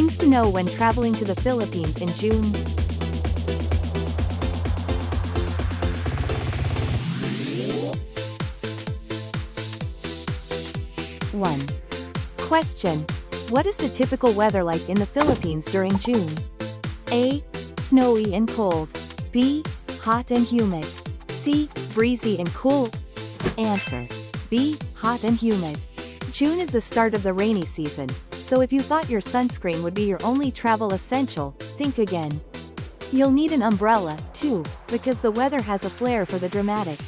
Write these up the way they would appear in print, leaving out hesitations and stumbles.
Things to know when traveling to the Philippines in June. One. Question. What is the typical weather like in the Philippines during June? A. Snowy and cold. B. Hot and humid. C. Breezy and cool. Answer. B. Hot and humid. June is the start of the rainy season, so if you thought your sunscreen would be your only travel essential, think again. You'll need an umbrella, too, because the weather has a flair for the dramatic.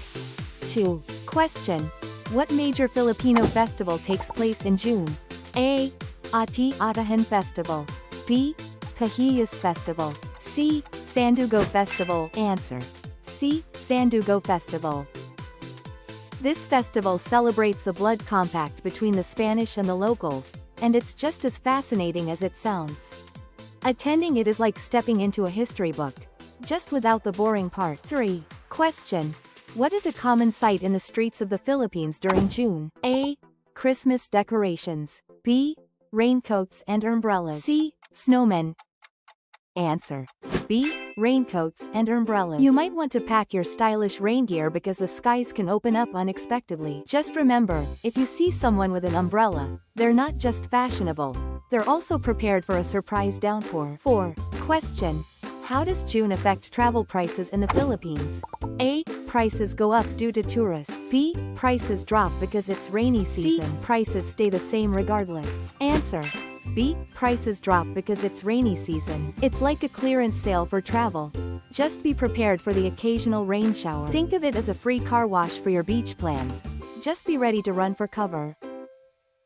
2. Question. What major Filipino festival takes place in June? A. Ati-Atahan Festival. B. Pahiyas Festival. C. Sandugo Festival. Answer. C. Sandugo Festival. This festival celebrates the blood compact between the Spanish and the locals, and it's just as fascinating as it sounds. Attending it is like stepping into a history book, just without the boring parts. 3. Question. What is a common sight in the streets of the Philippines during June? A. Christmas decorations. B. Raincoats and umbrellas. C. Snowmen. Answer. B. Raincoats and umbrellas. You might want to pack your stylish rain gear because the skies can open up unexpectedly. Just remember, if you see someone with an umbrella, they're not just fashionable, they're also prepared for a surprise downpour. 4. Question. How does June affect travel prices in the Philippines? A. Prices go up due to tourists. B. Prices drop because it's rainy season. C. Prices stay the same regardless. Answer. B. Prices drop because it's rainy season. It's like a clearance sale for travel. Just be prepared for the occasional rain shower. Think of it as a free car wash for your beach plans. Just be ready to run for cover.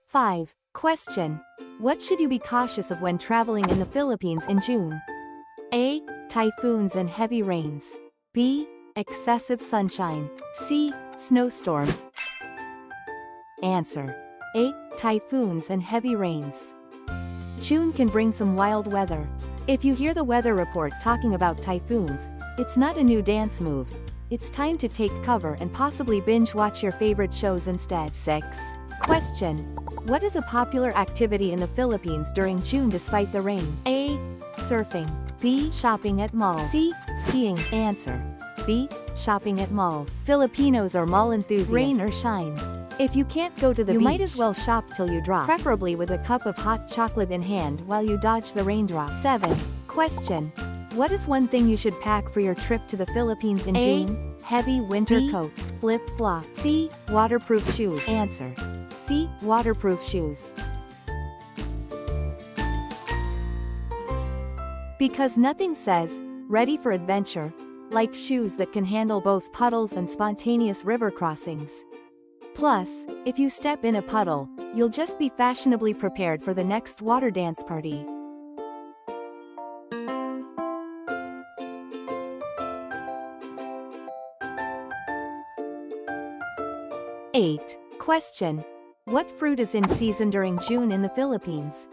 5. Question. What should you be cautious of when traveling in the Philippines in June? A. Typhoons and heavy rains. B. Excessive sunshine. C. Snowstorms. Answer. A. Typhoons and heavy rains. June can bring some wild weather. If you hear the weather report talking about typhoons, it's not a new dance move. It's time to take cover and possibly binge watch your favorite shows instead. 6. Question. What is a popular activity in the Philippines during June despite the rain? A. Surfing. B. Shopping at malls. C. Skiing. Answer. B. Shopping at malls. Filipinos are mall enthusiasts. Rain or shine. If you can't go to the beach, you might as well shop till you drop, preferably with a cup of hot chocolate in hand while you dodge the raindrops. 7. Question. What is one thing you should pack for your trip to the Philippines in June? Heavy winter coat. Flip-flop. C. Waterproof shoes. Answer. C. Waterproof shoes. Because nothing says, ready for adventure, like shoes that can handle both puddles and spontaneous river crossings. Plus, if you step in a puddle, you'll just be fashionably prepared for the next water dance party. Eight. Question. What fruit is in season during June in the Philippines?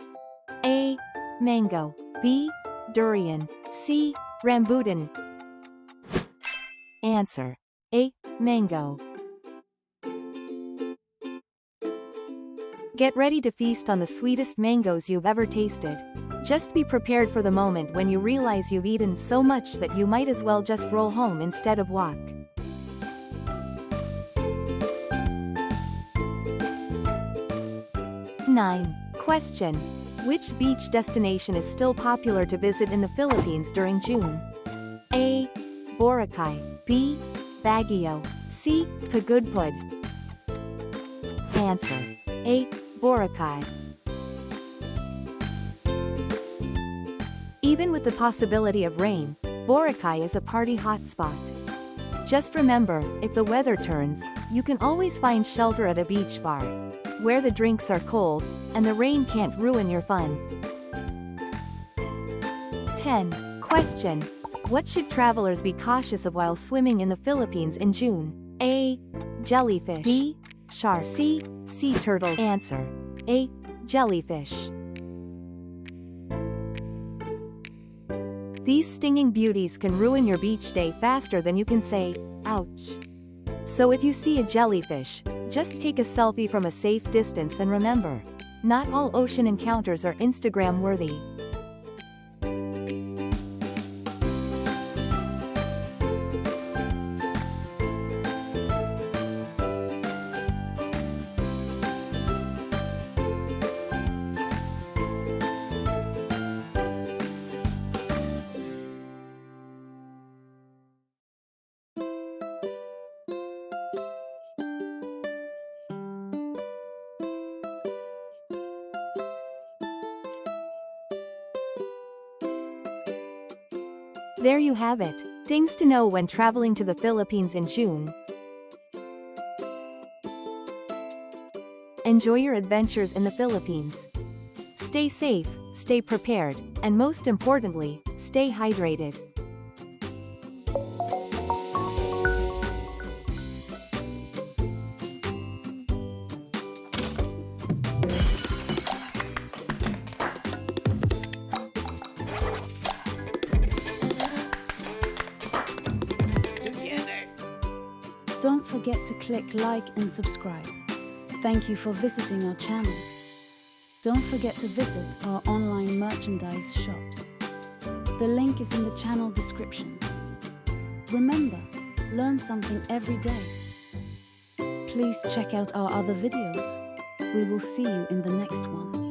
A. Mango. B. Durian. C. Rambutan. Answer. A. Mango. Get ready to feast on the sweetest mangoes you've ever tasted. Just be prepared for the moment when you realize you've eaten so much that you might as well just roll home instead of walk. 9. Question. Which beach destination is still popular to visit in the Philippines during June? A. Boracay. B. Baguio. C. Pagudpud. Answer. A. Boracay. Even with the possibility of rain, Boracay is a party hotspot. Just remember, if the weather turns, you can always find shelter at a beach bar, where the drinks are cold, and the rain can't ruin your fun. 10. Question. What should travelers be cautious of while swimming in the Philippines in June? A. Jellyfish. B. Sharks. C. Sea turtles. Answer. A. Jellyfish. These stinging beauties can ruin your beach day faster than you can say, ouch. So if you see a jellyfish, just take a selfie from a safe distance and remember, not all ocean encounters are Instagram worthy. There you have it. Things to know when traveling to the Philippines in June. Enjoy your adventures in the Philippines. Stay safe, stay prepared, and most importantly, stay hydrated. Don't forget to click like and subscribe. Thank you for visiting our channel. Don't forget to visit our online merchandise shops. The link is in the channel description. Remember, learn something every day. Please check out our other videos. We will see you in the next one.